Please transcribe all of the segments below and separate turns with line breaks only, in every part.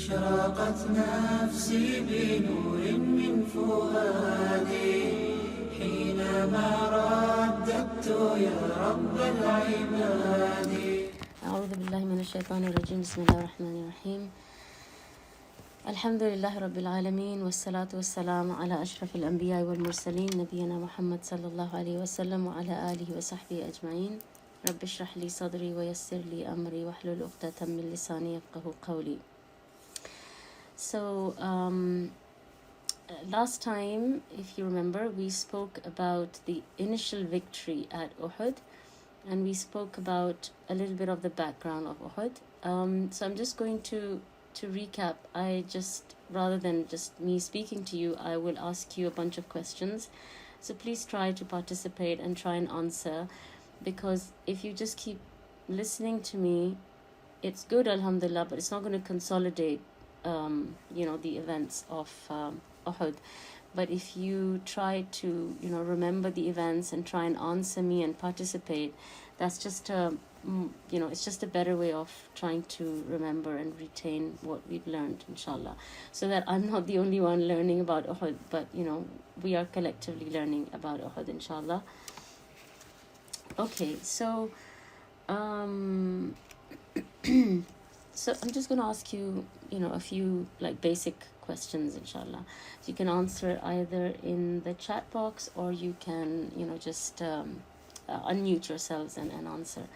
أشرقت نفسي بنور من فؤادي حينما رددت يا رب العباد.
أعوذ بالله من الشيطان الرجيم. بسم الله الرحمن الرحيم. الحمد لله رب العالمين، والصلاة والسلام على أشرف الأنبياء والمرسلين نبينا محمد صلى الله عليه وسلم وعلى آله وصحبه أجمعين. رب اشرح لي صدري ويسر لي أمري واحلل عقدة من لساني يفقهوا قولي. So last time, if you remember, we spoke about the initial victory at Uhud, and we spoke about a little bit of the background of Uhud. So I'm just going to recap. Rather than just me speaking to you, I will ask you a bunch of questions. So please try to participate and try and answer, because if you just keep listening to me, it's good, alhamdulillah, but it's not going to consolidate the events of Uhud. But if you try to remember the events and try and answer me and participate, that's just it's just a better way of trying to remember and retain what we've learned, inshallah, so that I'm not the only one learning about Uhud, but we are collectively learning about Uhud, inshallah. Okay, so so I'm just going to ask you a few like basic questions, inshallah. So you can answer either in the chat box, or you can just unmute yourselves and answer.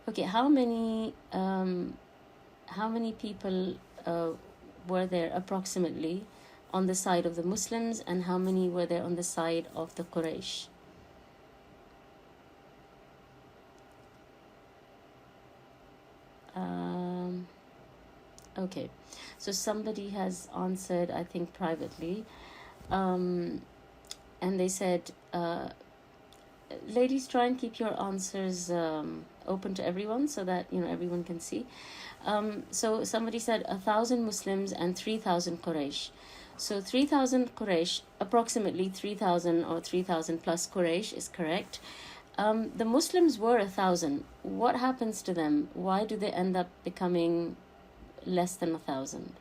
Okay, how many people were there approximately on the side of the Muslims, and how many were there on the side of the Quraysh? Okay, so somebody has answered, I think privately, and they said, ladies, try and keep your answers open to everyone so that everyone can see. So somebody said 1,000 Muslims and 3,000 Quraysh. So 3,000 Quraysh, approximately 3,000 or 3,000 plus Quraysh is correct. The Muslims were 1,000. What happens to them? Why do they end up becoming less than 1,000?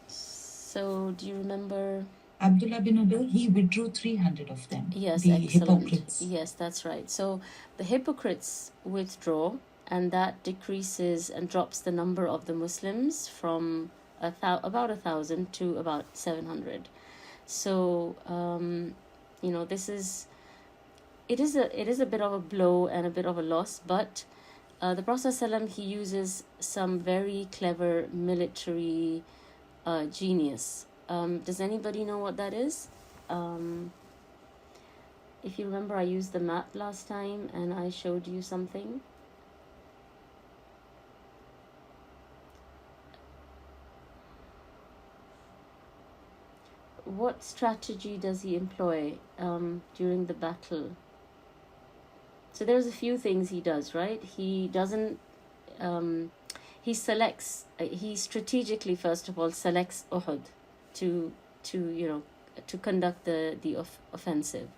So do you remember?
Abdullah bin Ubay, he withdrew 300 of them.
Yes,
the
excellent.
Hypocrites.
Yes, that's right. So the hypocrites withdraw, and that decreases and drops the number of the Muslims from about 1,000 to about 700. So it is a bit of a blow and a bit of a loss, but the Prophet ﷺ, he uses some very clever military genius. Does anybody know what that is? If you remember, I used the map last time and I showed you something. What strategy does he employ during the battle? So there's a few things he does, right? He doesn't he strategically, first of all, selects Uhud to conduct the offensive.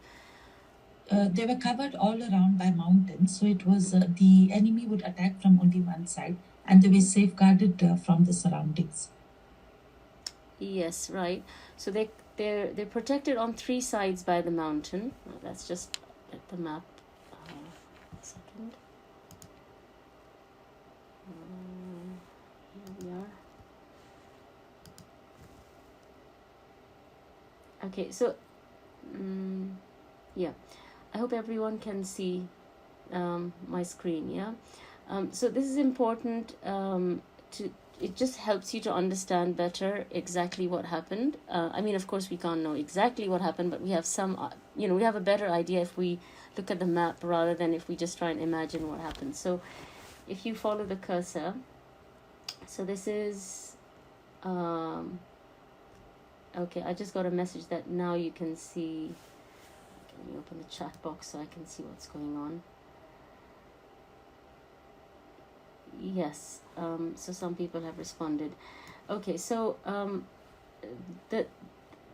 They were covered all around by mountains, so it was the enemy would attack from only one side, and they were safeguarded from the surroundings.
Yes, right. So they're protected on three sides by the mountain. Let's just let the map. A second. Here we are. Okay, so yeah, I hope everyone can see my screen. Yeah, so this is important it just helps you to understand better exactly what happened. I mean, of course, we can't know exactly what happened, but we have some, we have a better idea if we look at the map rather than if we just try and imagine what happened. So if you follow the cursor, so this is, okay, I just got a message that now you can see. Let me open the chat box so I can see what's going on. Yes, so some people have responded. Okay, so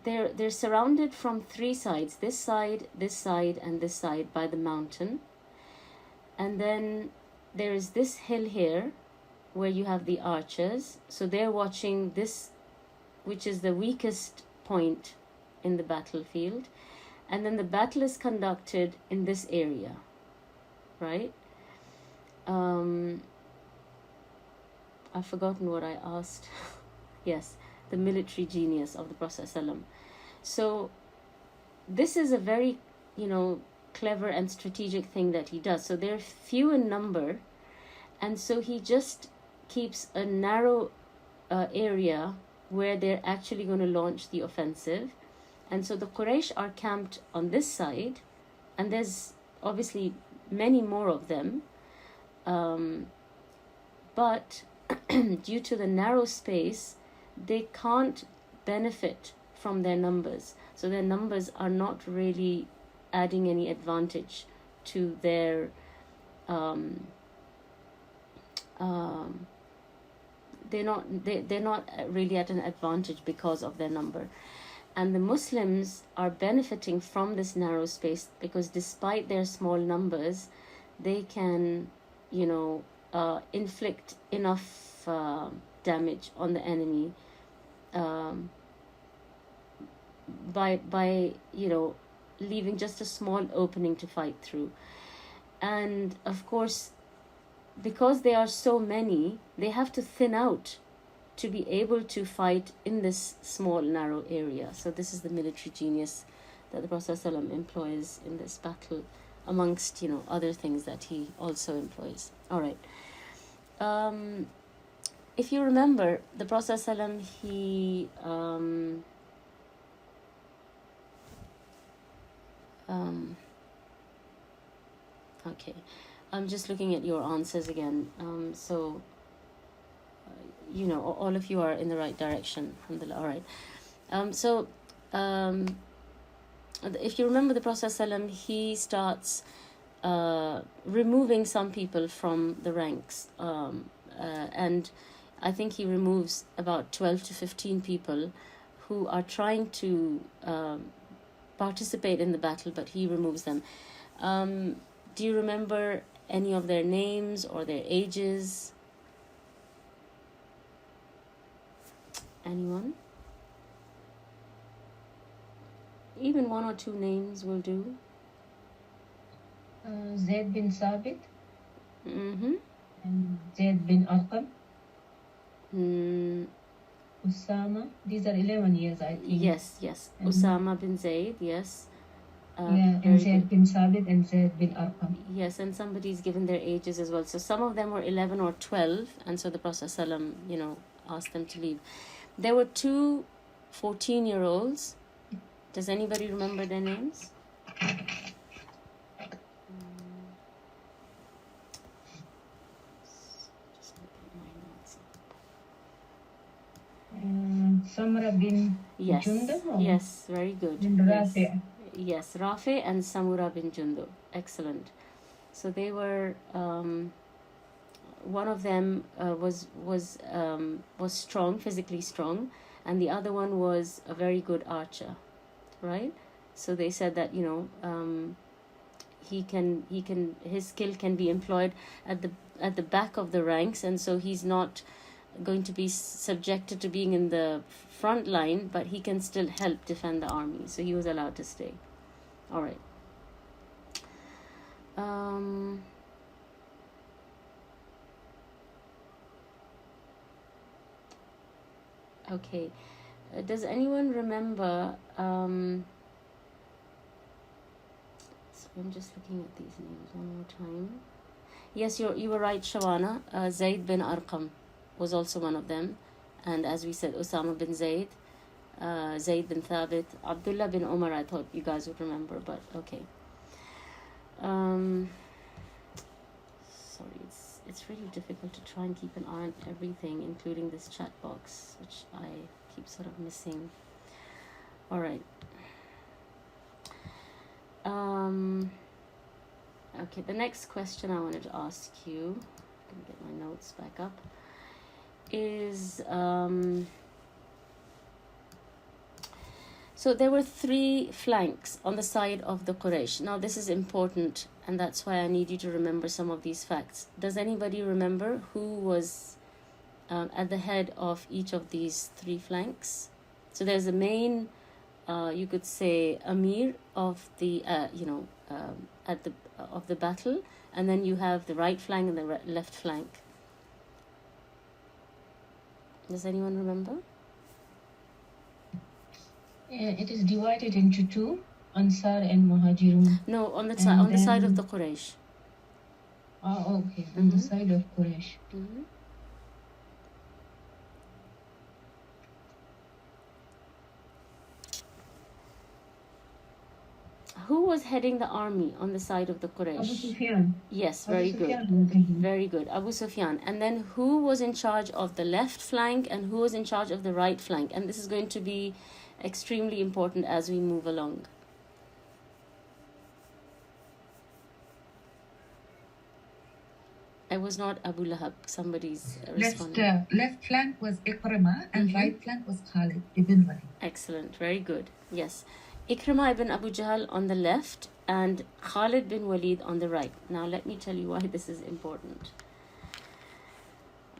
they're surrounded from three sides, this side, and this side, by the mountain. And then there is this hill here where you have the archers. So they're watching this, which is the weakest point in the battlefield. And then the battle is conducted in this area, right? I've forgotten what I asked. Yes, the military genius of the Prophet ﷺ. So this is a very, clever and strategic thing that he does. So they're few in number, and so he just keeps a narrow area where they're actually going to launch the offensive. And so the Quraysh are camped on this side, and there's obviously many more of them, but due to the narrow space, they can't benefit from their numbers. So their numbers are not really adding any advantage to their they're not really at an advantage because of their number. And the Muslims are benefiting from this narrow space because despite their small numbers, they can, inflict enough damage on the enemy by leaving just a small opening to fight through. And of course, because they are so many, they have to thin out to be able to fight in this small, narrow area. So this is the military genius that the Prophet ﷺ employs in this battle, amongst, other things that he also employs. All right. If you remember, the Prophet ﷺ, he... okay. I'm just looking at your answers again. All of you are in the right direction. Alhamdulillah. All right. If you remember the Prophet ﷺ, he starts removing some people from the ranks. And I think he removes about 12 to 15 people who are trying to participate in the battle, but he removes them. Do you remember any of their names or their ages? Anyone? Even one or two names will do.
Zayd bin Sabit.
Mm-hmm.
And Zayd bin Arqam.
Mm.
Usama. These are 11 years, I think.
Yes. And Usama bin Zayd, yes.
And Zayd bin Sabit and Zayd bin Arqam.
Yes, and somebody's given their ages as well. So some of them were 11 or 12, and so the Prophet ﷺ, asked them to leave. There were two 14-year-olds. Does anybody remember their names?
Samra bin Jundub?
Yes, very good.
Bin Rafi'.
Yes, Rafi and Samura bin Jundub. Excellent. So they were... one of them was strong, physically strong, and the other one was a very good archer, right? So they said that his skill can be employed at the back of the ranks, and so he's not going to be subjected to being in the front line, but he can still help defend the army. So he was allowed to stay. All right. Okay. Does anyone remember... so I'm just looking at these names one more time. Yes, you were right, Shawana. Zayd bin Arqam was also one of them. And as we said, Usama bin Zayd, Zayd bin Thabit, Abdullah bin Umar, I thought you guys would remember, but okay. Sorry, it's really difficult to try and keep an eye on everything, including this chat box, which I keep sort of missing. All right. Okay, the next question I wanted to ask you, I'm going to get my notes back up, is So there were 3 flanks on the side of the Quraysh. Now this is important, and that's why I need you to remember some of these facts. Does anybody remember who was at the head of each of these 3 flanks? So there's a main, you could say, Amir of the, at the of the battle, and then you have the right flank and the left flank. Does anyone remember?
It is divided into 2, Ansar and Muhajirun.
No, on the side, on the side of the Quraysh.
Oh, okay, on the side of Quraysh.
Who was heading the army on the side of the Quraysh?
Abu Sufyan.
Yes, very good. Very good. Abu Sufyan. And then who was in charge of the left flank and who was in charge of the right flank? And this is going to be extremely important as we move along. I was not Abu Lahab. Somebody's responding.
Left flank was Ikrimah and right flank was Khalid ibn Walid.
Excellent. Very good. Yes. Ikrimah ibn Abu Jahl on the left and Khalid bin Walid on the right. Now let me tell you why this is important.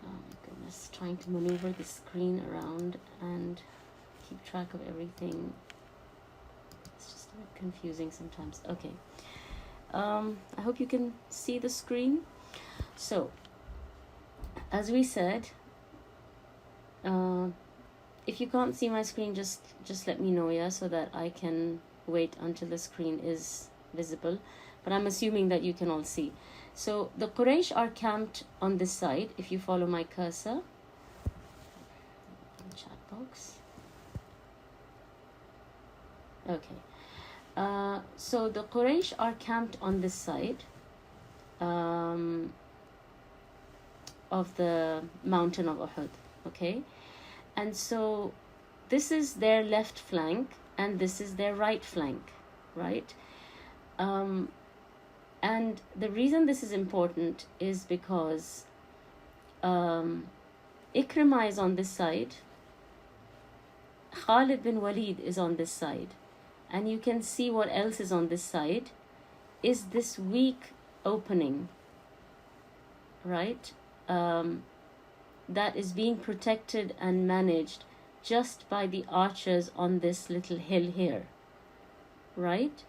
Oh my goodness. Trying to maneuver the screen around and keep track of everything. It's just a bit confusing sometimes. Okay. I hope you can see the screen. So, as we said, if you can't see my screen, just let me know, yeah, so that I can wait until the screen is visible. But I'm assuming that you can all see. So the Quraysh are camped on this side. If you follow my cursor, chat box. Okay. So the Quraysh are camped on this side of the mountain of Uhud. Okay. And so this is their left flank and this is their right flank, right? And the reason this is important is because Ikrimah is on this side, Khalid bin Walid is on this side, and you can see what else is on this side is this weak opening, right? That is being protected and managed just by the archers on this little hill here, right?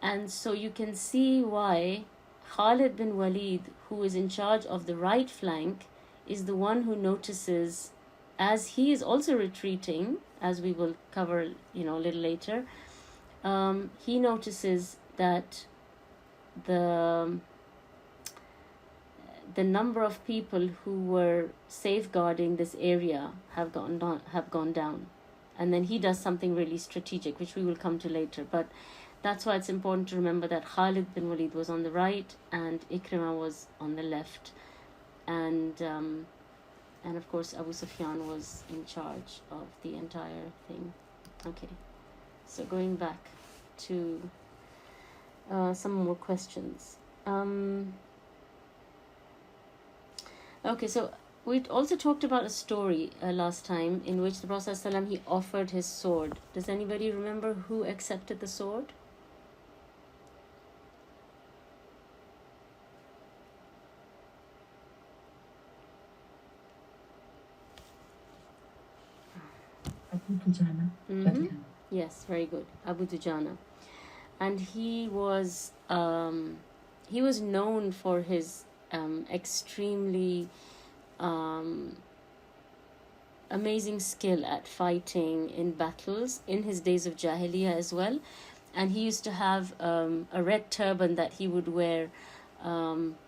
And so you can see why Khalid bin Walid, who is in charge of the right flank, is the one who notices, as he is also retreating, as we will cover, a little later, he notices that the number of people who were safeguarding this area have gone down. And then he does something really strategic, which we will come to later. But that's why it's important to remember that Khalid bin Walid was on the right and Ikrimah was on the left. And of course Abu Sufyan was in charge of the entire thing. Okay, so going back to some more questions. Okay, so we also talked about a story last time in which the Prophet ﷺ, he offered his sword. Does anybody remember who accepted the sword?
Abu Dujana.
Yes, very good. Abu Dujana. And he was known for his extremely amazing skill at fighting in battles in his days of Jahiliyyah as well. And he used to have a red turban that he would wear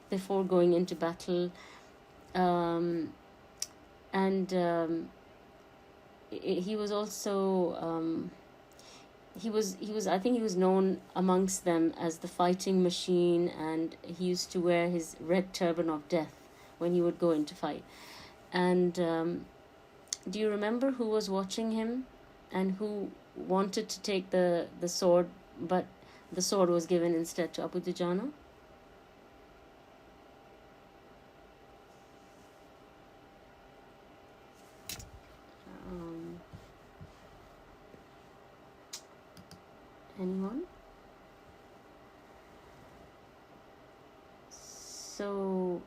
before going into battle. He was also I think he was known amongst them as the fighting machine, and he used to wear his red turban of death when he would go into fight. And do you remember who was watching him and who wanted to take the sword, but the sword was given instead to Abu Dujana? Anyone? So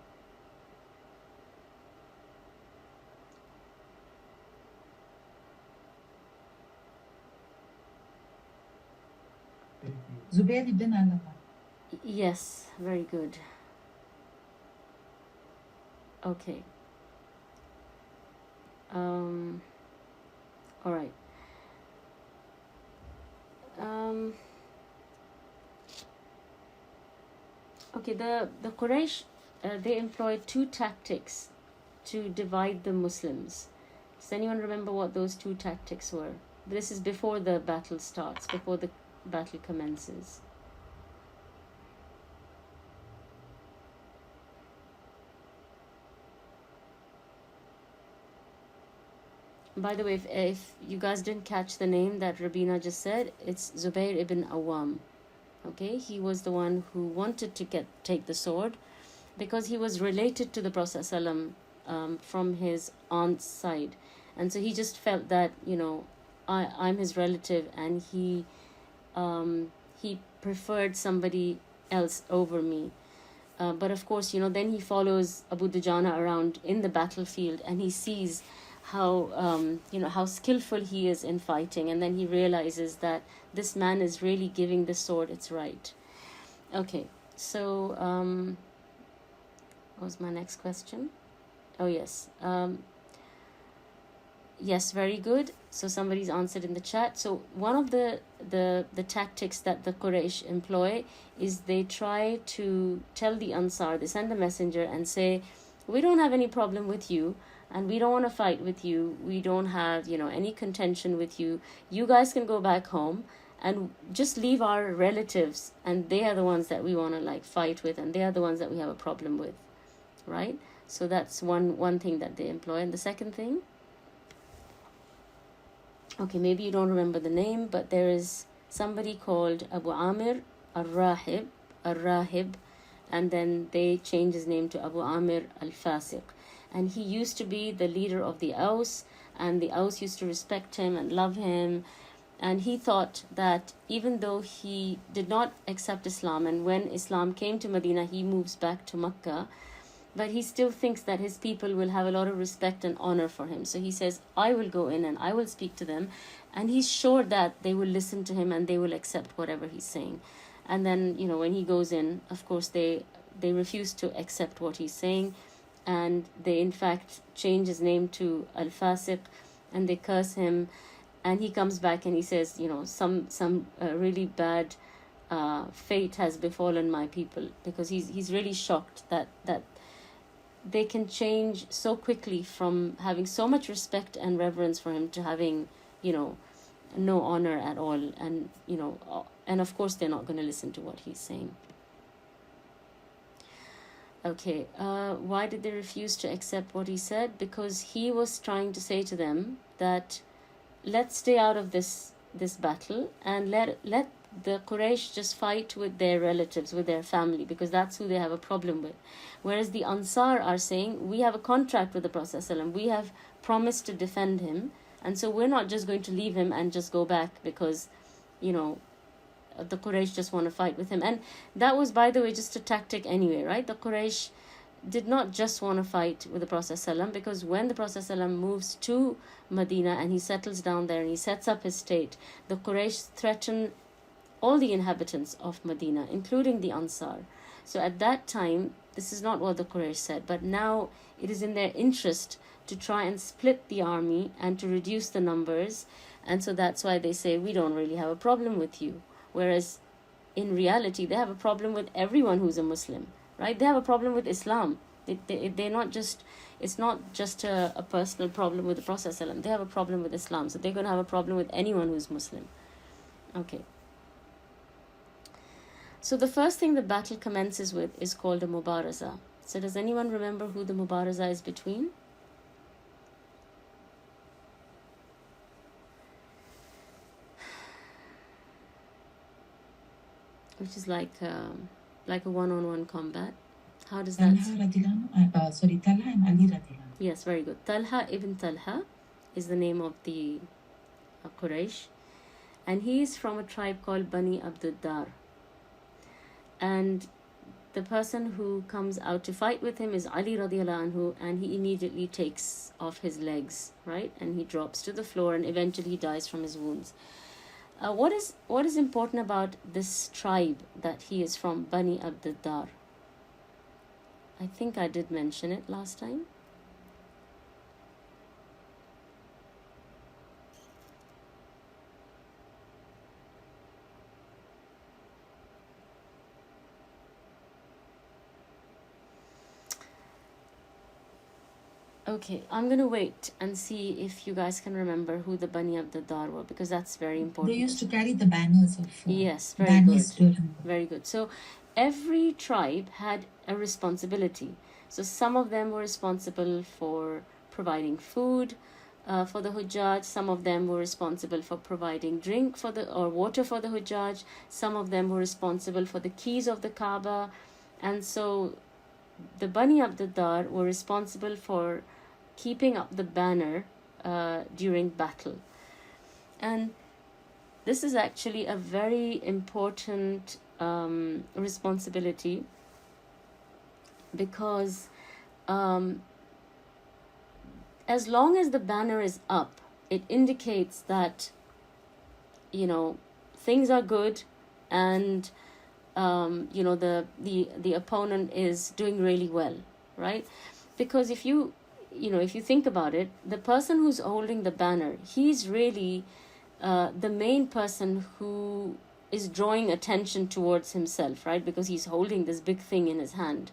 Zubair ibn Alawar.
yes, very good. Okay. All right. Okay, the Quraysh, they employed two tactics to divide the Muslims. Does anyone remember what those two tactics were? This is before the battle starts, before the battle commences. By the way, if you guys didn't catch the name that Rabina just said, it's Zubair ibn Awam. Okay, he was the one who wanted to take the sword because he was related to the Prophet from his aunt's side, and so he just felt that, you know, I'm his relative, and he preferred somebody else over me. But of course, you know, then he follows Abu Dujana around in the battlefield, and he sees how how skillful he is in fighting, and then he realizes that this man is really giving the sword its right. Okay, so what was my next question? Oh yes, yes, very good. So somebody's answered in the chat. So one of the tactics that the Quraysh employ is they try to tell the Ansar, they send a messenger and say, we don't have any problem with you, and we don't want to fight with you. We don't have, you know, any contention with you. You guys can go back home and just leave our relatives, and they are the ones that we want to like fight with, and they are the ones that we have a problem with, right? So that's one thing that they employ. And the second thing, okay, maybe you don't remember the name, but there is somebody called Abu Amir al-Rahib, and then they changed his name to Abu Amir al-Fasiq. And he used to be the leader of the Aus, and the Aus used to respect him and love him. And he thought that even though he did not accept Islam, and when Islam came to Medina, he moves back to Mecca, but he still thinks that his people will have a lot of respect and honor for him. So he says, I will go in and I will speak to them. And he's sure that they will listen to him and they will accept whatever he's saying. And then, you know, when he goes in, of course, they refuse to accept what he's saying. And they, in fact, change his name to Al-Fasiq, and they curse him. And he comes back and he says, you know, some really bad fate has befallen my people, because he's really shocked that they can change so quickly from having so much respect and reverence for him to having, you know, no honor at all. And, you know, and of course they're not going to listen to what he's saying. Okay, why did they refuse to accept what he said? Because he was trying to say to them that let's stay out of this battle, and let the Quraysh just fight with their relatives, with their family, because that's who they have a problem with. Whereas the Ansar are saying, we have a contract with the Prophet ﷺ. We have promised to defend him, and so we're not just going to leave him and just go back because, you know, the Quraysh just want to fight with him. And that was, by the way, just a tactic anyway, right? The Quraysh did not just want to fight with the Prophet ﷺ, because when the Prophet ﷺ moves to Medina and he settles down there and he sets up his state, the Quraysh threaten all the inhabitants of Medina, including the Ansar. So at that time, this is not what the Quraysh said, but now it is in their interest to try and split the army and to reduce the numbers. And so that's why they say, we don't really have a problem with you. Whereas in reality, they have a problem with everyone who's a Muslim, right? They have a problem with Islam. They're not just, it's not just a personal problem with the Prophet ﷺ. They have a problem with Islam. So they're going to have a problem with anyone who's Muslim. Okay. So the first thing the battle commences with is called a Mubaraza. So does anyone remember who the Mubaraza is between? Which is like a one-on-one combat. How does that?
Talha and Ali radiallahu.
Yes, very good. Talha ibn Talha is the name of the Quraysh, and he is from a tribe called Bani Abduddar. And the person who comes out to fight with him is Ali radiallahu anhu, and he immediately takes off his legs, right? And he drops to the floor, and eventually he dies from his wounds. What is important about this tribe that he is from, Bani Abduddar? I think I did mention it last time. Okay, I'm going to wait and see if you guys can remember who the Bani Abduddar were, because that's very important.
They used to carry the banners of
yes, very good. Very good. So every tribe had a responsibility. So some of them were responsible for providing food for the Hujjaj. Some of them were responsible for providing drink or water for the Hujjaj. Some of them were responsible for the keys of the Kaaba. And so the Bani Abduddar were responsible for keeping up the banner during battle. And this is actually a very important responsibility, because as long as the banner is up, it indicates that, you know, things are good, and you know, the opponent is doing really well, right? Because if you think about it, the person who's holding the banner, he's really the main person who is drawing attention towards himself, right? Because he's holding this big thing in his hand.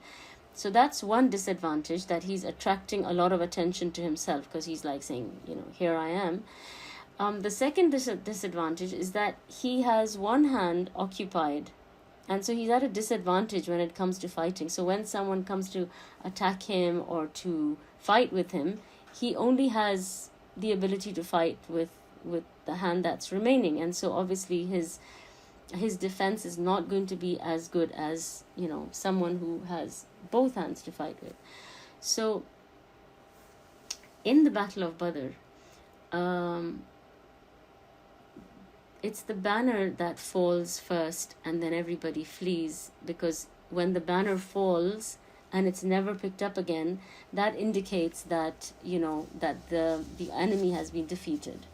So that's one disadvantage, that he's attracting a lot of attention to himself, because he's like saying, you know, here I am. The second disadvantage is that he has one hand occupied, and so he's at a disadvantage when it comes to fighting. So when someone comes to attack him or to fight with him, he only has the ability to fight with the hand that's remaining. And so obviously his defense is not going to be as good as, you know, someone who has both hands to fight with. So in the Battle of Badr, it's the banner that falls first, and then everybody flees, because when the banner falls and it's never picked up again, that indicates that, you know, that the enemy has been defeated.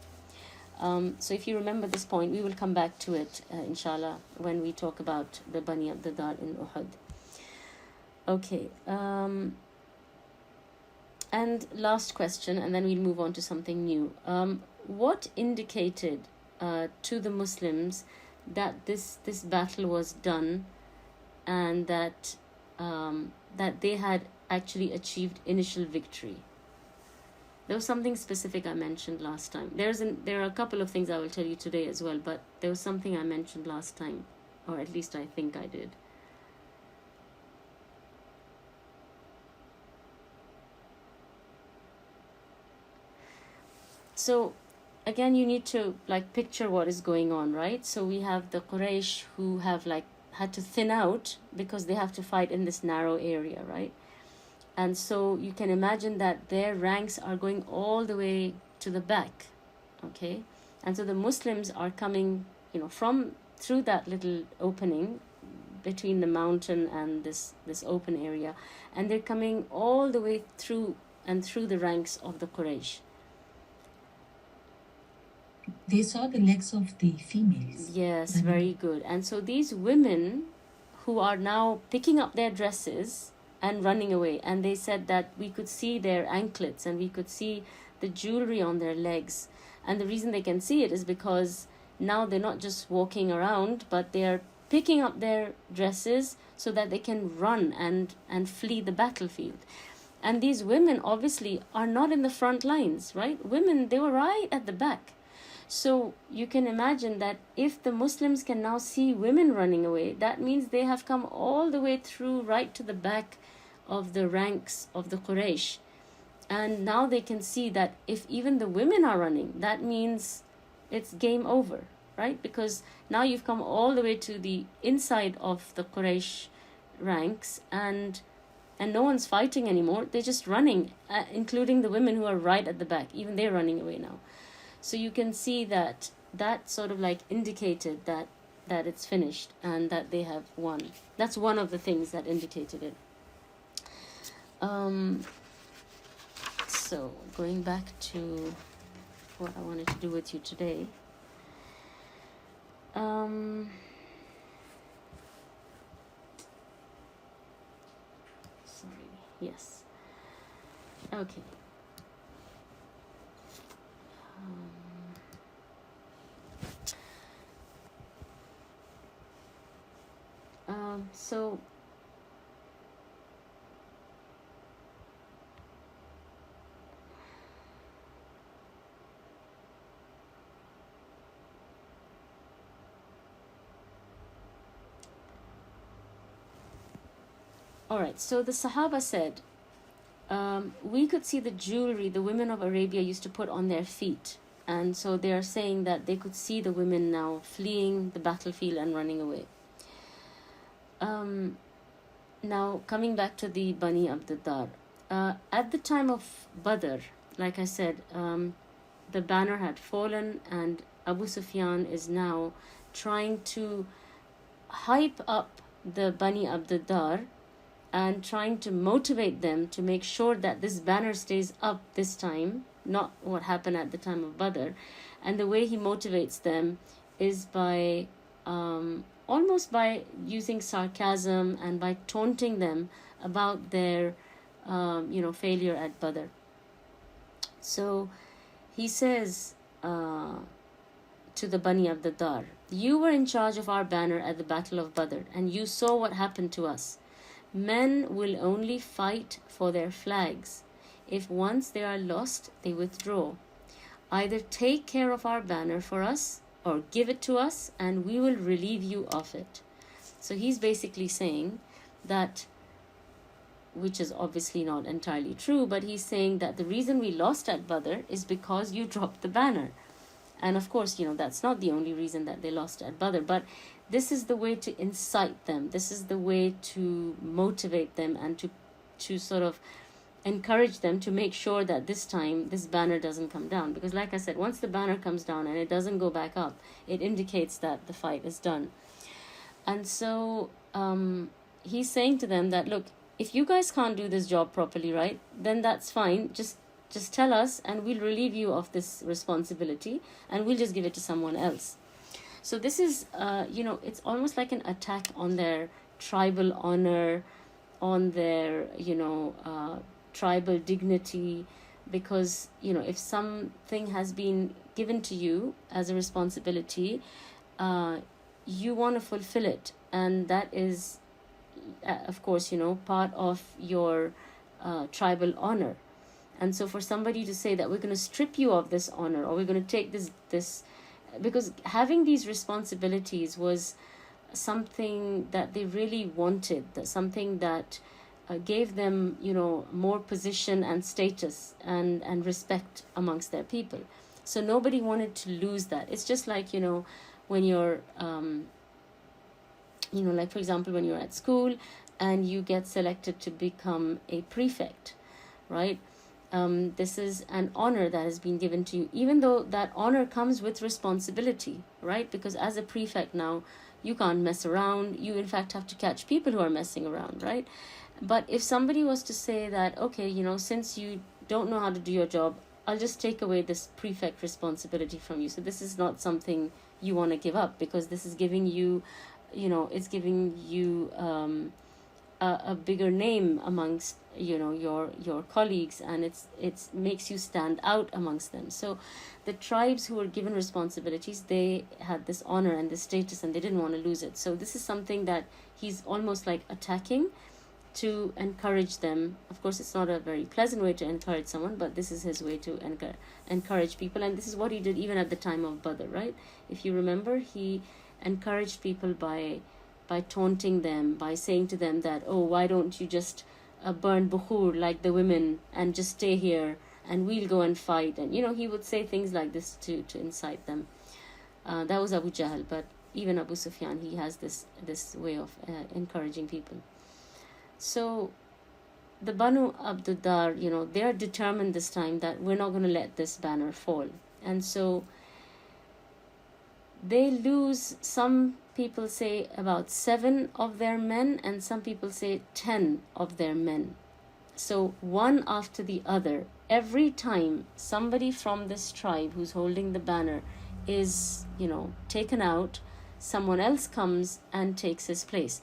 So if you remember this point, we will come back to it, inshallah, when we talk about the Bani Abduddar in Uhud. Okay. And last question, and then we'll move on to something new. What indicated to the Muslims that this battle was done, and that they had actually achieved initial victory? There was something specific I mentioned last time. There are a couple of things I will tell you today as well, but there was something I mentioned last time, or at least I think I did. So again, you need to like picture what is going on, right? So we have the Quraysh who have like had to thin out because they have to fight in this narrow area, right? And so you can imagine that their ranks are going all the way to the back, okay? And so the Muslims are coming, you know, through that little opening between the mountain and this open area, and they're coming all the way through the ranks of the Quraysh.
They saw the legs of the females.
Yes, very good. And so these women who are now picking up their dresses and running away, and they said that we could see their anklets and we could see the jewelry on their legs. And the reason they can see it is because now they're not just walking around, but they're picking up their dresses so that they can run and flee the battlefield. And these women obviously are not in the front lines, right? Women, they were right at the back. So you can imagine that if the Muslims can now see women running away, that means they have come all the way through right to the back of the ranks of the Quraysh. And now they can see that if even the women are running, that means it's game over, right? Because now you've come all the way to the inside of the Quraysh ranks, and no one's fighting anymore. They're just running, including the women who are right at the back. Even they're running away now. So you can see that that sort of like indicated that it's finished and that they have won. That's one of the things that indicated it. So going back to what I wanted to do with you today. Sorry. Yes. Okay. So all right, so the Sahaba said, we could see the jewelry the women of Arabia used to put on their feet. And so they are saying that they could see the women now fleeing the battlefield and running away. Now, coming back to the Bani Abd-Dar. At the time of Badr, like I said, the banner had fallen, and Abu Sufyan is now trying to hype up the Bani Abd-Dar and trying to motivate them to make sure that this banner stays up this time, not what happened at the time of Badr. And the way he motivates them is by almost by using sarcasm and by taunting them about their failure at Badr. So he says to the Bani Abd-Dar, you were in charge of our banner at the Battle of Badr, and you saw what happened to us. Men will only fight for their flags. If once they are lost, they withdraw. Either take care of our banner for us or give it to us and we will relieve you of it. So he's basically saying that, which is obviously not entirely true, but he's saying that the reason we lost at Badr is because you dropped the banner. And of course, that's not the only reason that they lost at Badr, but this is the way to incite them. This is the way to motivate them and to sort of encourage them to make sure that this time this banner doesn't come down. Because like I said, once the banner comes down and it doesn't go back up, it indicates that the fight is done. And so he's saying to them that, look, if you guys can't do this job properly, right, then that's fine. Just tell us and we'll relieve you of this responsibility and we'll just give it to someone else. So this is, it's almost like an attack on their tribal honor, on their, tribal dignity, because, if something has been given to you as a responsibility, you want to fulfill it. And that is, of course, part of your tribal honor. And so for somebody to say that we're going to strip you of this honor, or we're going to take this, because having these responsibilities was something that they really wanted, something that gave them, more position and status and respect amongst their people. So nobody wanted to lose that. It's just like, when you're, like for example, when you're at school and you get selected to become a prefect, right? This is an honor that has been given to you, even though that honor comes with responsibility, right? Because as a prefect now, you can't mess around. You, in fact, have to catch people who are messing around, right? But if somebody was to say that, okay, since you don't know how to do your job, I'll just take away this prefect responsibility from you. So this is not something you want to give up, because this is giving you, it's giving you a bigger name amongst your colleagues, and it's makes you stand out amongst them. So the tribes who were given responsibilities, they had this honor and this status and they didn't want to lose it. So this is something that he's almost like attacking to encourage them. Of course, it's not a very pleasant way to encourage someone, but this is his way to encourage people. And this is what he did even at the time of Badr, right? If you remember, he encouraged people by taunting them, by saying to them that, oh, why don't you just burn bukhur like the women and just stay here and we'll go and fight. And he would say things like this to incite them. That was Abu Jahl, but even Abu Sufyan, he has this way of encouraging people. So the Banu Abd-Dar, they are determined this time that we're not going to let this banner fall. And so they lose, some people say about 7 of their men, and some people say 10 of their men. So one after the other, every time somebody from this tribe who's holding the banner is, taken out, someone else comes and takes his place.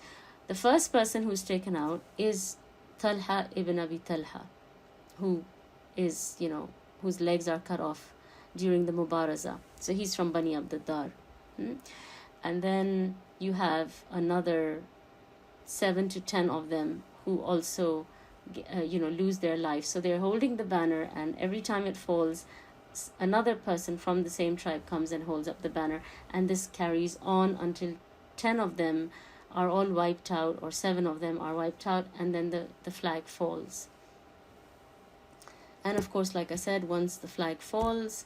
The first person who's taken out is Talha ibn Abi Talha, who is, whose legs are cut off during the Mubaraza. So he's from Bani Abdiddar. And then you have another 7 to 10 of them who also, lose their life. So they're holding the banner, and every time it falls, another person from the same tribe comes and holds up the banner. And this carries on until 10 of them are all wiped out, or 7 of them are wiped out, and then the flag falls. And of course, like I said, once the flag falls,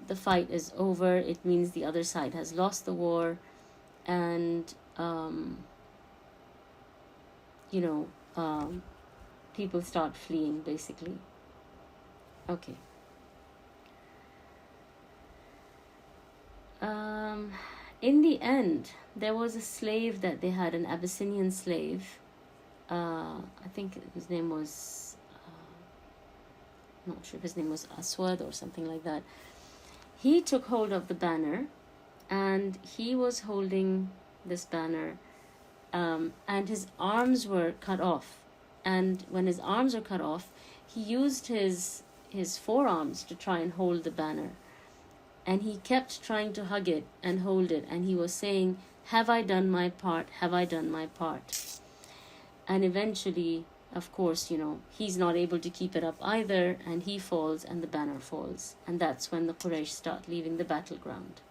the fight is over. It means the other side has lost the war, and people start fleeing, basically. Okay. In the end, there was a slave that they had, an Abyssinian slave. I think his name was, not sure if his name was Aswad or something like that. He took hold of the banner, and he was holding this banner, and his arms were cut off. And when his arms were cut off, he used his forearms to try and hold the banner. And he kept trying to hug it and hold it. And he was saying, "Have I done my part? Have I done my part?" And eventually, of course, he's not able to keep it up either. And he falls, and the banner falls. And that's when the Quraysh start leaving the battleground.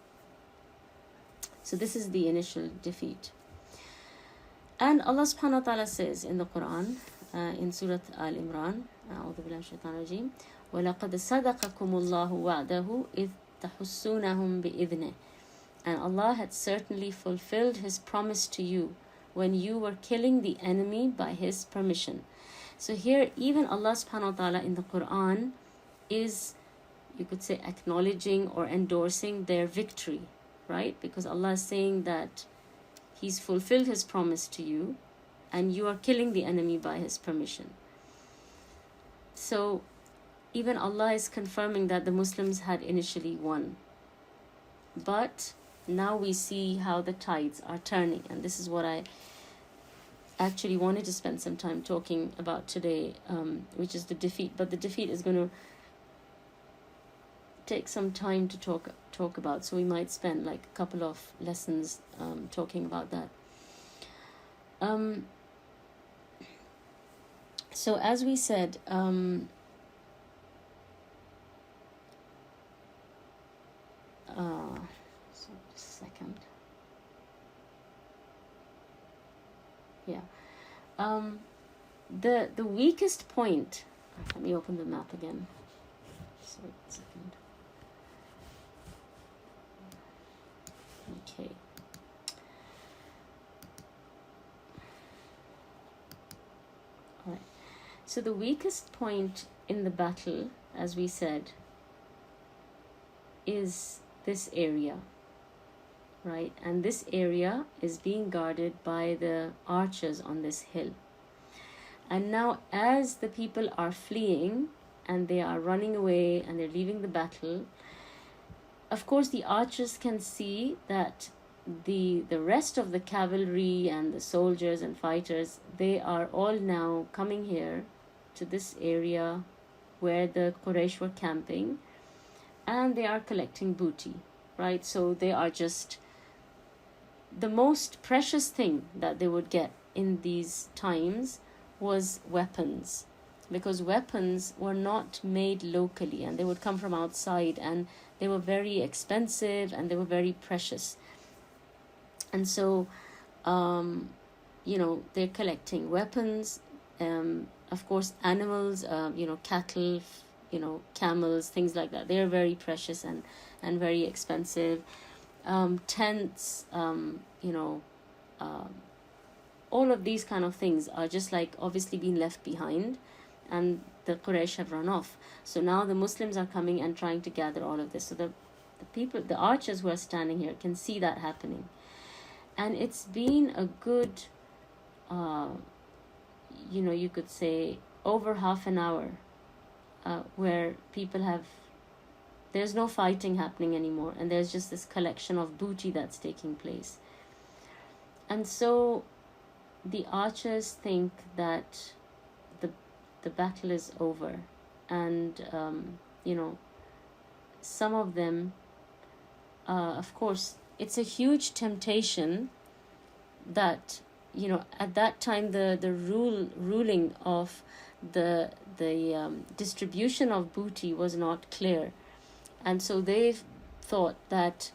So this is the initial defeat. And Allah subhanahu wa ta'ala says in the Quran, in Surah Al-Imran, أعوذ بالله من الشيطان الرجيم, وَلَقَدْ صَدَقَكُمُ اللَّهُ وَعْدَهُ إِذْ تَحُسُّونَهُمْ بِإِذْنِهِ. And Allah had certainly fulfilled His promise to you when you were killing the enemy by His permission. So here, even Allah subhanahu wa ta'ala in the Quran is, you could say, acknowledging or endorsing their victory, right? Because Allah is saying that He's fulfilled His promise to you, and you are killing the enemy by His permission. So even Allah is confirming that the Muslims had initially won. But now we see how the tides are turning, and this is what I actually wanted to spend some time talking about today, which is the defeat. But the defeat is going to take some time to talk about, so we might spend like a couple of lessons talking about that. So as we said, so just a second. Yeah. The weakest point, let me open the map again. Sorry, a second. Okay. All right. So the weakest point in the battle, as we said, is this area, right? And this area is being guarded by the archers on this hill. And now as the people are fleeing and they are running away and they're leaving the battle, of course the archers can see that the rest of the cavalry and the soldiers and fighters, they are all now coming here to this area where the Quraysh were camping, and they are collecting booty, right? So they are just, the most precious thing that they would get in these times was weapons, because weapons were not made locally and they would come from outside, and they were very expensive and they were very precious. And so they're collecting weapons, of course animals, cattle, camels, things like that. They're very precious and very expensive. Tents, all of these kind of things are just like obviously being left behind, and the Quraysh have run off. So now the Muslims are coming and trying to gather all of this. So the the archers who are standing here can see that happening. And it's been a good, you could say over half an hour, where there's no fighting happening anymore, and there's just this collection of booty that's taking place. And so the archers think that the battle is over, and some of them, of course, it's a huge temptation that, at that time the ruling of the distribution of booty was not clear, and so they thought that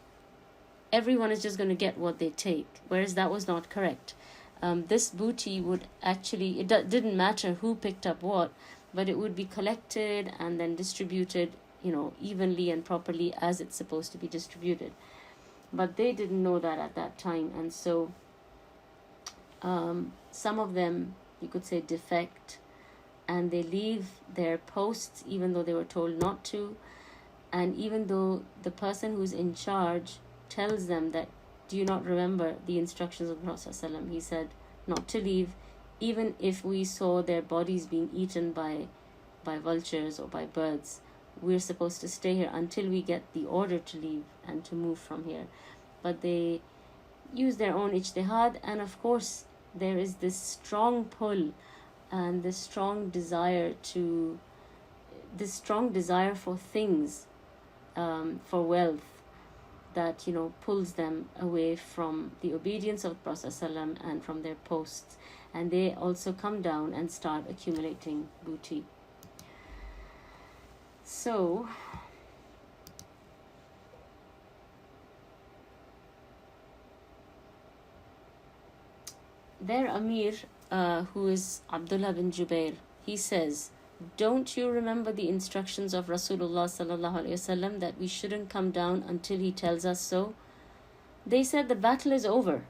everyone is just going to get what they take, whereas that was not correct. This booty would actually, it didn't matter who picked up what, but it would be collected and then distributed, evenly and properly as it's supposed to be distributed. But they didn't know that at that time, and so some of them, you could say, defect, and they leave their posts even though they were told not to, and even though the person who's in charge tells them that, do you not remember the instructions of the Prophet ﷺ? He said not to leave, even if we saw their bodies being eaten by vultures or by birds. We're supposed to stay here until we get the order to leave and to move from here. But they use their own ijtihad, and of course there is this strong pull and this strong desire for things, for wealth, that pulls them away from the obedience of Prophet ﷺ and from their posts, and they also come down and start accumulating booty. So their Amir, who is Abdullah bin Jubair, he says, don't you remember the instructions of Rasulullah sallallahu alaihi wasallam that we shouldn't come down until he tells us so? They said the battle is over,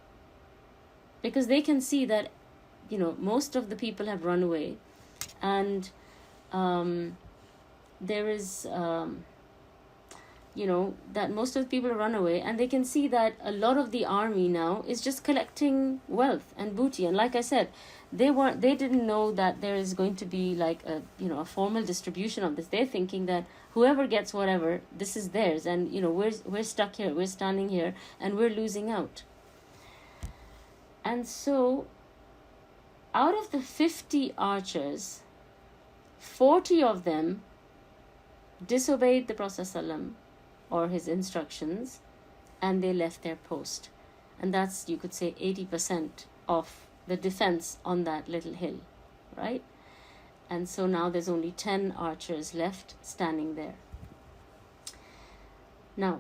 because they can see that most of the people have run away, and there is that most of the people run away, and they can see that a lot of the army now is just collecting wealth and booty. And like I said, they didn't know that there is going to be like a formal distribution of this. They're thinking that whoever gets whatever, this is theirs, and we're stuck here, we're standing here, and we're losing out. And so out of the 50 archers, 40 of them disobeyed the Prophet ﷺ or his instructions, and they left their post. And that's, you could say, 80% of the defense on that little hill, right? And so now there's only 10 archers left standing there. Now,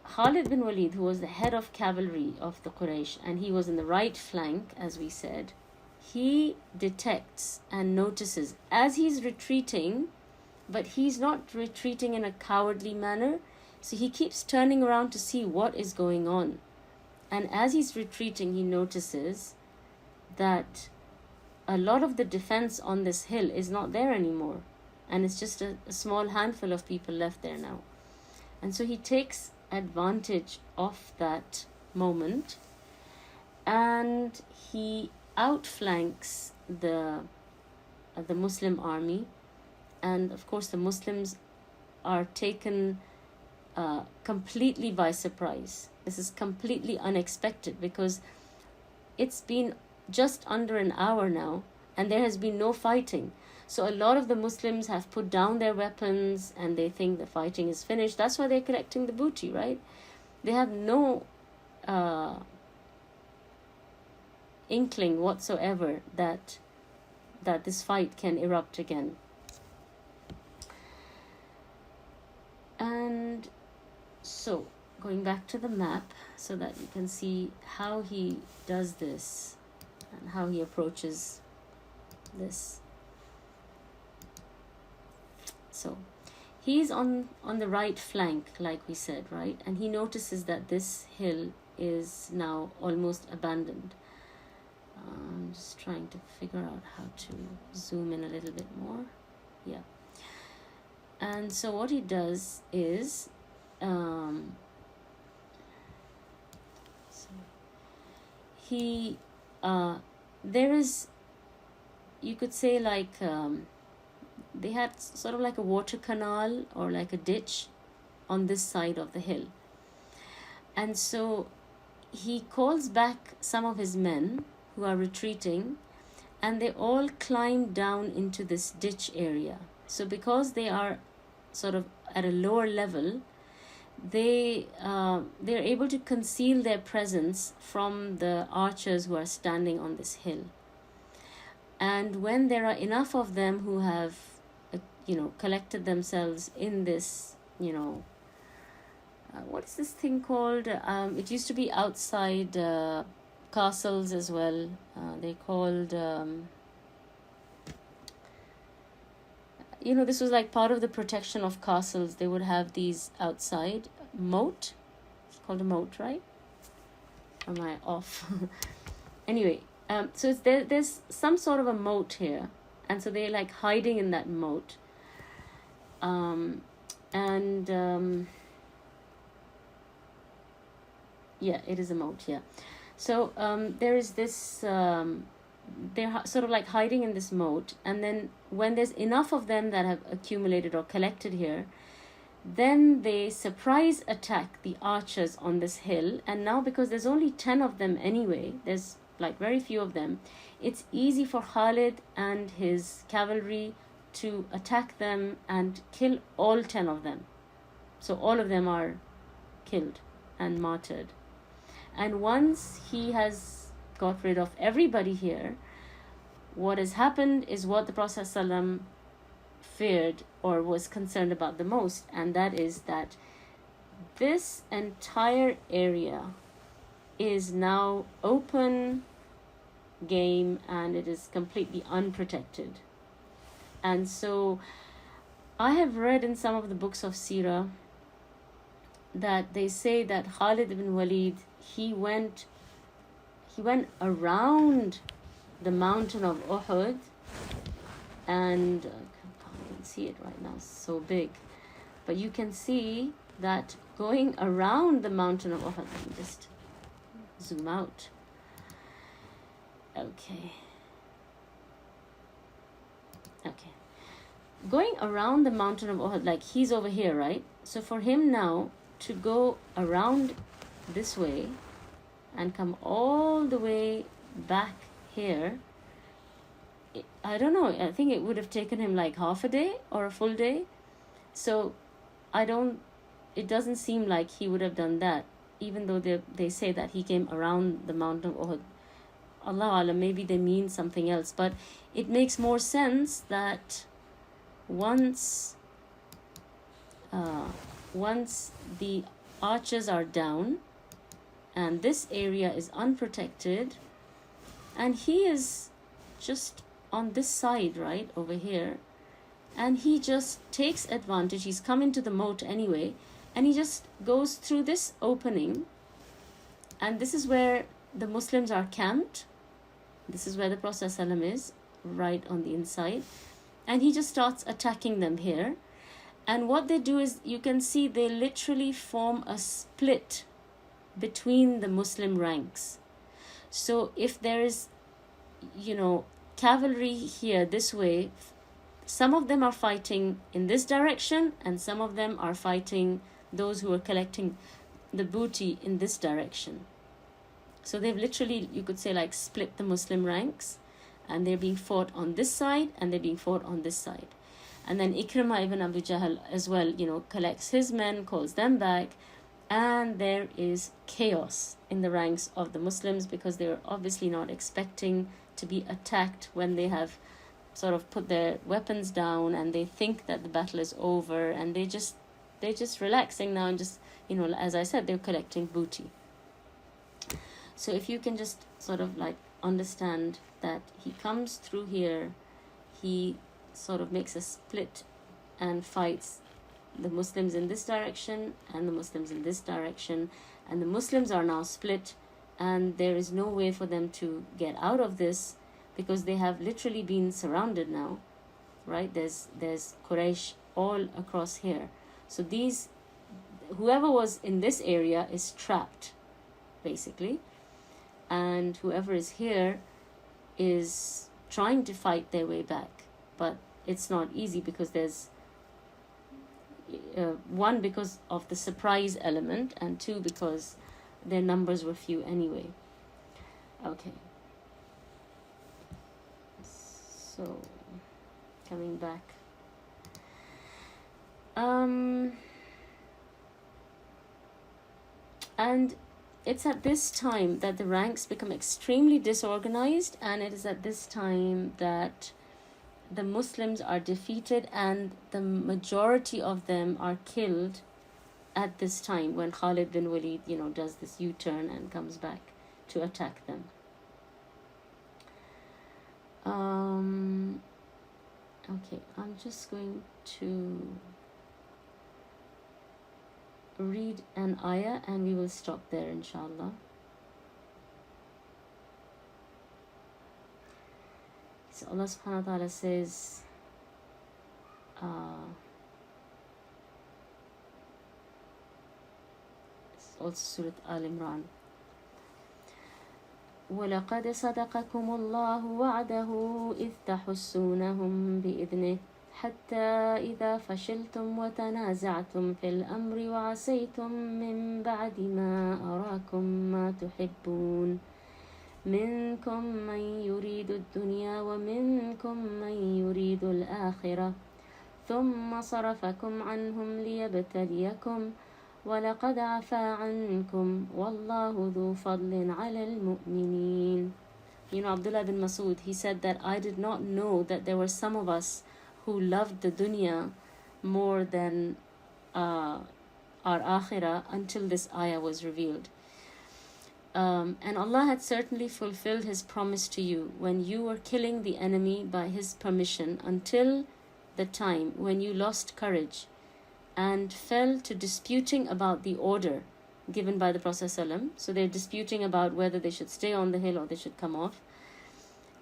Khalid bin Walid, who was the head of cavalry of the Quraysh, and he was in the right flank, as we said, he detects and notices as he's retreating, but he's not retreating in a cowardly manner, so he keeps turning around to see what is going on. And as he's retreating, he notices that a lot of the defense on this hill is not there anymore, and it's just a small handful of people left there now. And so he takes advantage of that moment, and he outflanks the Muslim army. And of course the Muslims are taken completely by surprise. This is completely unexpected, because it's been just under an hour now and there has been no fighting. So a lot of the Muslims have put down their weapons and they think the fighting is finished. That's why they're collecting the booty, right? They have no inkling whatsoever that this fight can erupt again. And so, going back to the map so that you can see how he does this and how he approaches this. So, he's on the right flank, like we said, right? And he notices that this hill is now almost abandoned. I'm just trying to figure out how to zoom in a little bit more. Yeah. And so what he does is um, he there is, you could say, like they had sort of like a water canal or like a ditch on this side of the hill. And so he calls back some of his men who are retreating, and they all climb down into this ditch area. So because they are sort of at a lower level, they're able to conceal their presence from the archers who are standing on this hill. And when there are enough of them who have collected themselves in this, what is this thing called? It used to be outside castles as well. They're called, this was like part of the protection of castles. They would have these outside moat. It's called a moat, right? Or am I off? Anyway, so it's there's some sort of a moat here, and so they're like hiding in that moat. Yeah, it is a moat. Yeah, so there is this. They're sort of like hiding in this moat, and then when there's enough of them that have accumulated or collected here, then they surprise attack the archers on this hill. And now, because there's only 10 of them anyway, there's like very few of them, it's easy for Khalid and his cavalry to attack them and kill all 10 of them. So all of them are killed and martyred. And once he has got rid of everybody here, what has happened is what the Prophet ﷺ feared or was concerned about the most, and that is that this entire area is now open game and it is completely unprotected. And so I have read in some of the books of Seerah that they say that Khalid ibn Walid, he went around the mountain of Uhud, and I can't see it right now, it's so big, but you can see that going around the mountain of Uhud. Let me just zoom out. Okay, going around the mountain of Uhud, like he's over here, right? So for him now to go around this way and come all the way back here, I don't know, I think it would have taken him like half a day or a full day. So it doesn't seem like he would have done that, even though they say that he came around the mountain of Uhud. Allah Alam, maybe they mean something else, but it makes more sense that once the archers are down and this area is unprotected, and he is just on this side right over here, and he just takes advantage. He's come into the moat anyway, and he just goes through this opening, and this is where the Muslims are camped. This is where the Prophet ﷺ is, right on the inside, and he just starts attacking them here. And what they do is, you can see they literally form a split between the Muslim ranks. So if there is, cavalry here this way, some of them are fighting in this direction, and some of them are fighting those who are collecting the booty in this direction. So they've literally, you could say, like split the Muslim ranks, and they're being fought on this side and they're being fought on this side. And then Ikrimah ibn Abu Jahl as well, collects his men, calls them back, and there is chaos in the ranks of the Muslims, because they're obviously not expecting to be attacked when they have sort of put their weapons down and they think that the battle is over, and they're just relaxing now and just, as I said, they're collecting booty. So if you can just sort of like understand that he comes through here, he sort of makes a split and fights the Muslims in this direction and the Muslims in this direction, and the Muslims are now split, and there is no way for them to get out of this, because they have literally been surrounded now, right? There's Quraysh all across here. So these, whoever was in this area is trapped, basically, and whoever is here is trying to fight their way back, but it's not easy because there's one, because of the surprise element, and two, because their numbers were few anyway. Okay, so coming back, and it's at this time that the ranks become extremely disorganized, and it is at this time that the Muslims are defeated and the majority of them are killed at this time, when Khalid bin Walid, does this U-turn and comes back to attack them. Okay, I'm just going to read an ayah and we will stop there, inshallah. So Allah subhanahu wa ta'ala says, it's also Surah Al-Imran, وَلَقَدْ صَدَقَكُمُ اللَّهُ وَعْدَهُ إِذْ تَحُسُّونَهُمْ بِإِذْنِهِ حتى إذا فشلتم وتنازعتم في الأمر وعصيتم من بعد ما أراكم ما تحبون منكم من يريد الدنيا ومنكم من يريد الآخرة ثم صرفكم عنهم ليبتليكم ولقد عفا عنكم والله ذو فضل على المؤمنين. Abdullah bin Masud, he said that I did not know that there were some of us who loved the dunya more than our akhirah until this ayah was revealed. And Allah had certainly fulfilled His promise to you when you were killing the enemy by His permission, until the time when you lost courage and fell to disputing about the order given by the Prophet ﷺ. So they're disputing about whether they should stay on the hill or they should come off.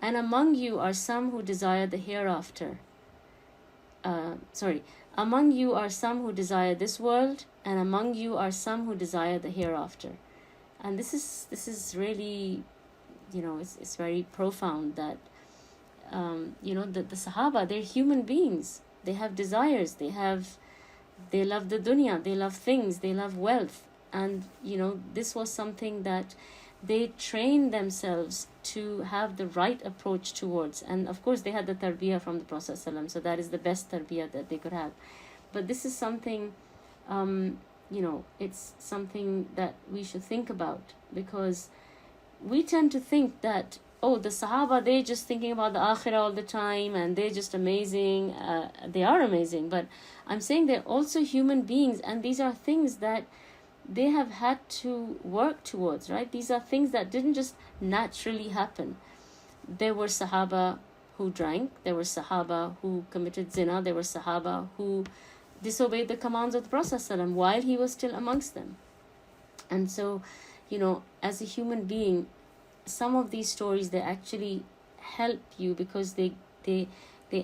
And among you are some who desire the hereafter. Among you are some who desire this world, and among you are some who desire the hereafter. And this is really, it's very profound that, the Sahaba, they're human beings. They have desires. They love the dunya. They love things. They love wealth. And, this was something that they trained themselves to have the right approach towards. And of course, they had the tarbiyah from the Prophet ﷺ, so that is the best tarbiyah that they could have. But this is something, it's something that we should think about, because we tend to think that, the Sahaba, they're just thinking about the akhirah all the time and they're just amazing. They are amazing, but I'm saying they're also human beings, and these are things that they have had to work towards, right? These are things that didn't just naturally happen. There were Sahaba who drank, there were Sahaba who committed zina, there were Sahaba who disobeyed the commands of the Prophet ﷺ while he was still amongst them. And so, as a human being, some of these stories, they actually help you because they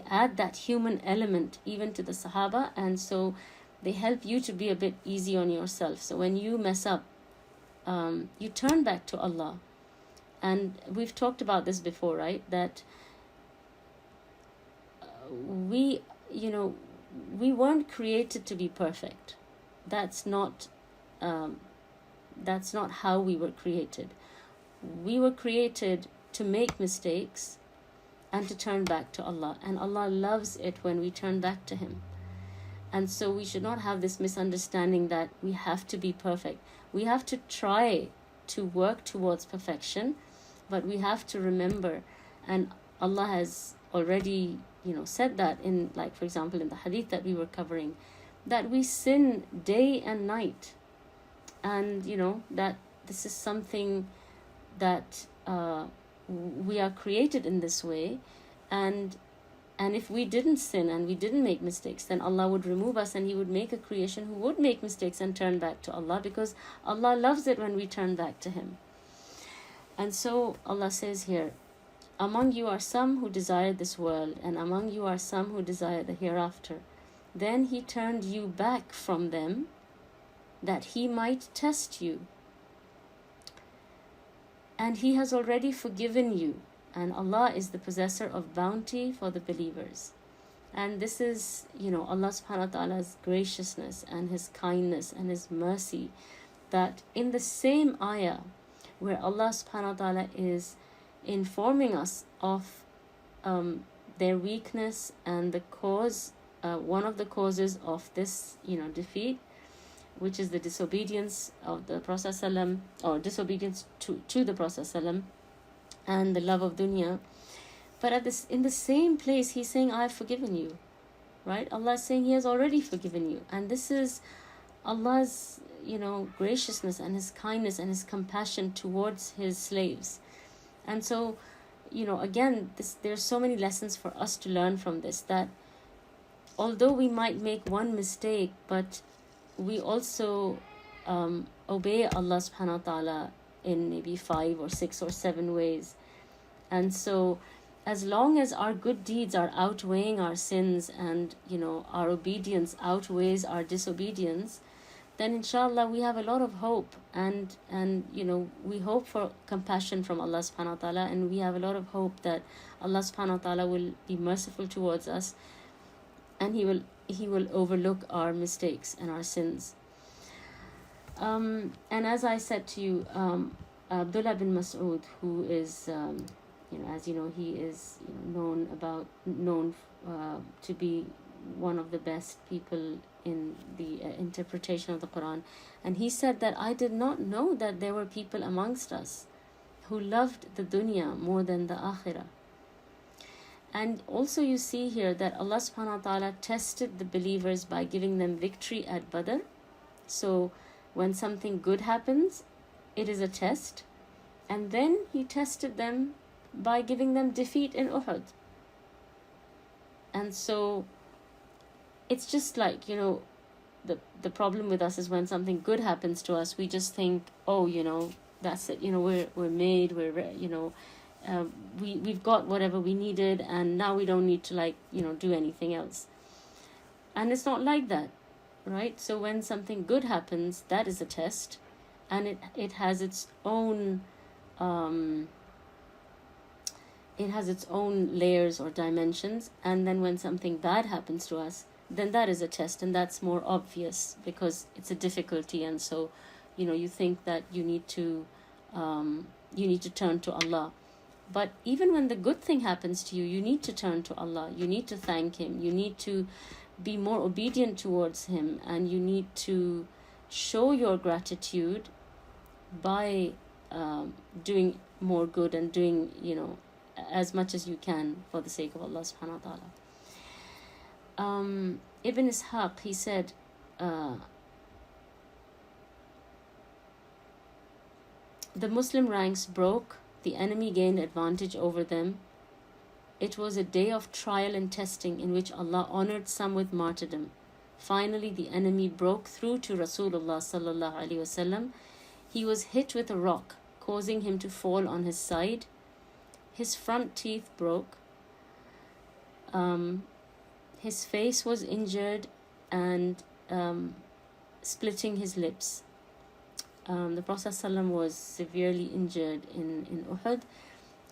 add that human element even to the Sahaba, and so they help you to be a bit easy on yourself. So when you mess up, you turn back to Allah. And we've talked about this before, right? That we weren't created to be perfect. That's not how we were created. We were created to make mistakes and to turn back to Allah. And Allah loves it when we turn back to Him. And so we should not have this misunderstanding that we have to be perfect. We have to try to work towards perfection, but we have to remember, and Allah has already, said that in, like, for example, in the hadith that we were covering, that we sin day and night. And, that this is something that we are created in this way. And if we didn't sin and we didn't make mistakes, then Allah would remove us and He would make a creation who would make mistakes and turn back to Allah, because Allah loves it when we turn back to Him. And so Allah says here, among you are some who desire this world, and among you are some who desire the hereafter. Then He turned you back from them that he might test you. And he has already forgiven you, and Allah is the possessor of bounty for the believers. And this is, Allah subhanahu wa ta'ala's graciousness and his kindness and his mercy, that in the same ayah where Allah subhanahu wa ta'ala is informing us of their weakness and the cause, one of the causes of this, defeat, which is the disobedience of the Prophet ﷺ, or disobedience to the Prophet ﷺ, and the love of dunya. But in the same place, he's saying, I have forgiven you, right? Allah is saying he has already forgiven you. And this is Allah's, graciousness and his kindness and his compassion towards his slaves. And so, again, there's so many lessons for us to learn from this, that although we might make one mistake, but we also obey Allah subhanahu wa ta'ala in maybe 5 or 6 or 7 ways. And so as long as our good deeds are outweighing our sins, and our obedience outweighs our disobedience, then inshallah we have a lot of hope, and we hope for compassion from Allah subhanahu wa ta'ala, and we have a lot of hope that Allah subhanahu wa ta'ala will be merciful towards us, and he will overlook our mistakes and our sins. And as I said to you, Abdullah bin Mas'ud, who is as you know, he is known to be one of the best people in the interpretation of the Quran, and he said that I did not know that there were people amongst us who loved the dunya more than the akhirah. And also you see here that Allah subhanahu wa ta'ala tested the believers by giving them victory at Badr. So when something good happens, it is a test, and then he tested them by giving them defeat in Uhud. And so it's just like, the problem with us is when something good happens to us, we just think, oh, that's it, we're made, we've got whatever we needed, and now we don't need to do anything else. And it's not like that, right? So when something good happens, that is a test, and it has its own layers or dimensions. And then when something bad happens to us, then that is a test, and that's more obvious because it's a difficulty. And so you think that you need to turn to Allah. But even when the good thing happens to you, you need to turn to Allah, you need to thank him, you need to be more obedient towards him, and you need to show your gratitude by doing more good and doing as much as you can for the sake of Allah subhanahu wa ta'ala. Ibn Ishaq, he said, the Muslim ranks broke, the enemy gained advantage over them. It was a day of trial and testing in which Allah honored some with martyrdom. Finally, the enemy broke through to Rasulullah sallallahu alaihi wasallam. He was hit with a rock, causing him to fall on his side. His front teeth broke. His face was injured and splitting his lips. The Prophet ﷺ was severely injured in Uhud,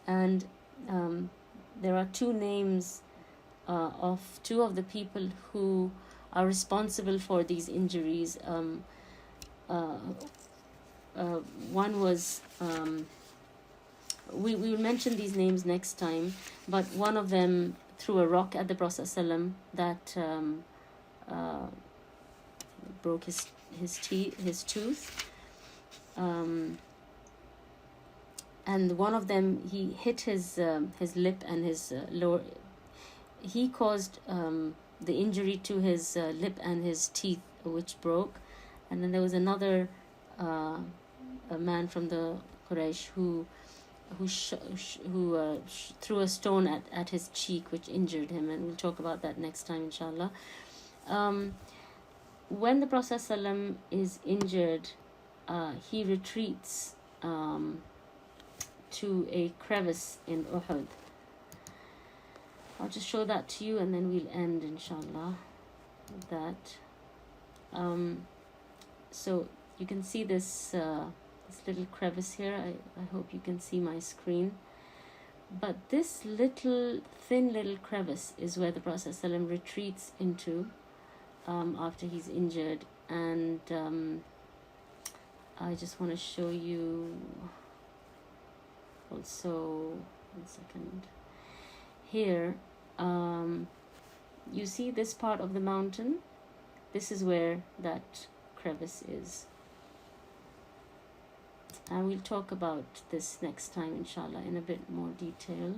and there are 2 names of 2 of the people who are responsible for these injuries. One was, we will mention these names next time, but one of them threw a rock at the Prophet ﷺ that broke his tooth. And one of them, he hit his lip and his lower. He caused the injury to his lip and his teeth, which broke. And then there was another a man from the Quraysh who threw a stone at his cheek, which injured him, and we'll talk about that next time, inshallah. When the Prophet ﷺ is injured, he retreats to a crevice in Uhud. I'll just show that to you, and then we'll end, inshallah, with that. So you can see this this little crevice here. I hope you can see my screen. But this thin little crevice is where the Prophet ﷺ retreats into after he's injured. And I just want to show you also, 1 second, here you see this part of the mountain. This is where that crevice is, and we'll talk about this next time inshallah in a bit more detail.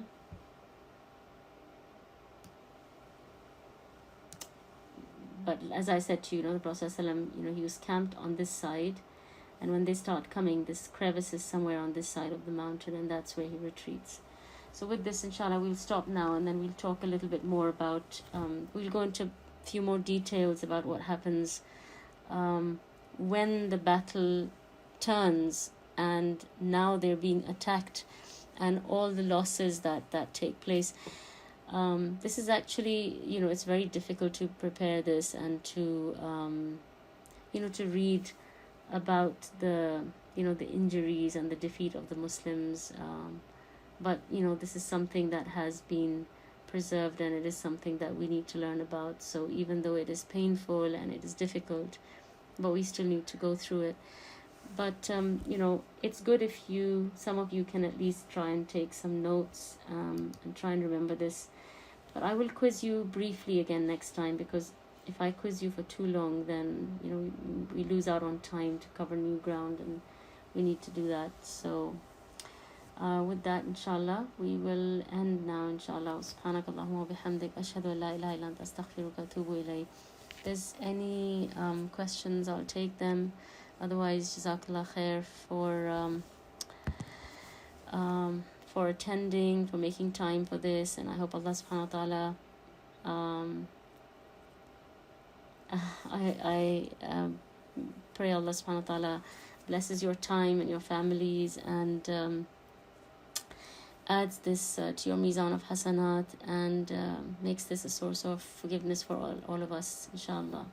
But as I said to you, the Prophet ﷺ, he was camped on this side, and when they start coming, this crevice is somewhere on this side of the mountain, and that's where he retreats. So with this, inshallah, we'll stop now, and then we'll talk a little bit more about, we'll go into a few more details about what happens when the battle turns, and now they're being attacked, and all the losses that take place. This is actually, it's very difficult to prepare this and to, to read about the injuries and the defeat of the Muslims. But this is something that has been preserved, and it is something that we need to learn about. So even though it is painful and it is difficult, but we still need to go through it. But it's good if some of you can at least try and take some notes and try and remember this. But I will quiz you briefly again next time, because if I quiz you for too long, then we lose out on time to cover new ground, and we need to do that. So with that, inshallah, we will end now, inshallah. Subhanakallahumma wa bihamdik, ashhadu an la ilaha illa anta, astaghfiruka wa atubu ilayk. If there's any questions, I'll take them. Otherwise, Jazakallahu Khair for attending, for making time for this, and I hope Allah subhanahu wa ta'ala I pray Allah subhanahu wa ta'ala blesses your time and your families, and adds this to your mizan of hasanat, and makes this a source of forgiveness for all of us, inshallah.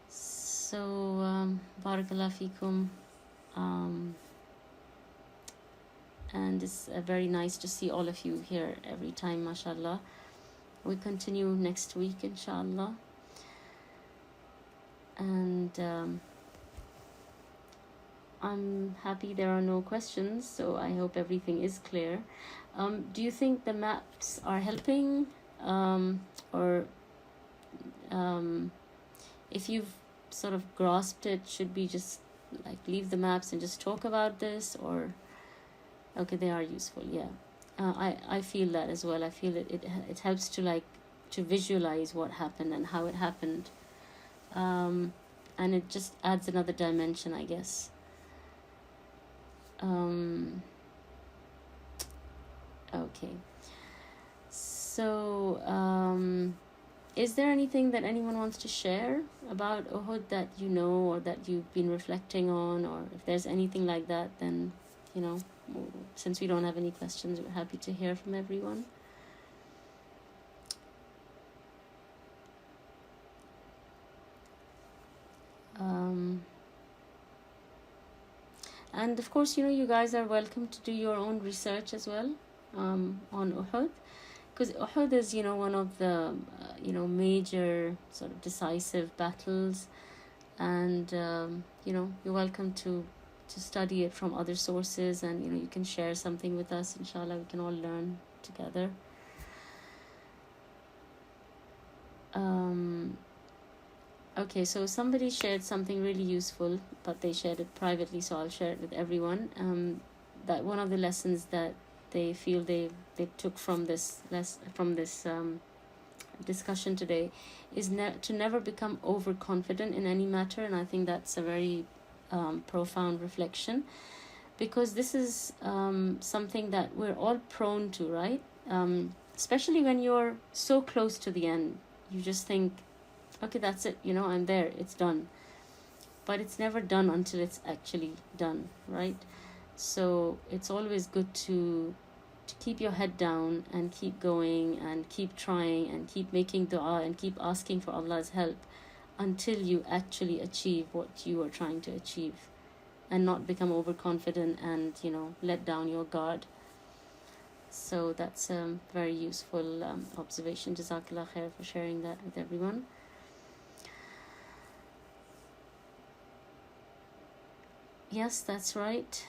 So barakallahu feekum, and it's very nice to see all of you here every time, mashallah. We continue next week, inshallah. And I'm happy there are no questions, so I hope everything is clear. Do you think the maps are helping, or if you've sort of grasped it, should we just leave the maps and just talk about this? Or okay, they are useful, yeah. I feel that as well. I feel it helps to visualize what happened and how it happened, and it just adds another dimension, I guess. Okay, so is there anything that anyone wants to share about Uhud that you know, or that you've been reflecting on, or if there's anything like that, then since we don't have any questions, we're happy to hear from everyone. And of course, you guys are welcome to do your own research as well on Uhud, because Uhud is, one of the, major sort of decisive battles, and, you're welcome to study it from other sources, and, you can share something with us, inshallah. We can all learn together. Okay, so somebody shared something really useful, but they shared it privately, so I'll share it with everyone. That one of the lessons that they feel they took from this discussion today is to never become overconfident in any matter, and I think that's a very profound reflection, because this is something that we're all prone to, right? Especially when you're so close to the end, you just think, okay, that's it, I'm there, it's done. But it's never done until it's actually done, right? So it's always good to keep your head down and keep going and keep trying and keep making dua and keep asking for Allah's help until you actually achieve what you are trying to achieve, and not become overconfident and, you know, let down your guard. So that's a very useful observation. Jazakallah khair for sharing that with everyone. Yes, that's right.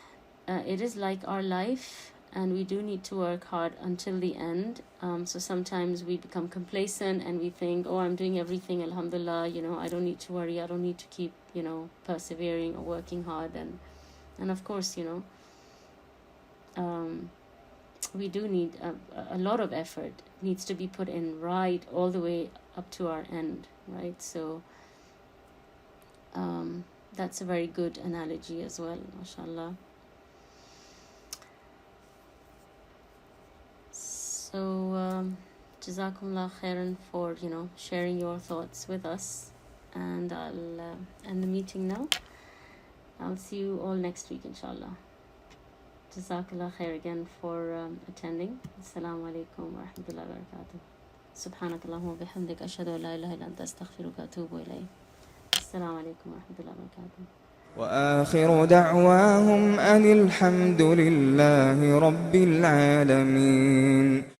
It is like our life, and we do need to work hard until the end. So sometimes we become complacent and we think, oh, I'm doing everything, alhamdulillah, you know, I don't need to worry, I don't need to keep, you know, persevering or working hard. And of course, you know, we do need a lot of effort needs to be put in right all the way up to our end, right? So that's a very good analogy as well, mashallah. So Jazakallahu Khairan for, you know, sharing your thoughts with us, and I'll end the meeting now. I'll see you all next week, inshallah. Jazakallah khair again for attending. Assalamu alaikum wa rahmatullahi wa barakatuh. Subhanakallahumma wa bihamdik ashhadu an la ilaha illa anta astaghfiruka wa atubu ilayk. Assalamu alaikum wa rahmatullahi wa barakatuh.
وآخر دعواهم أن الحمد لله رب العالمين.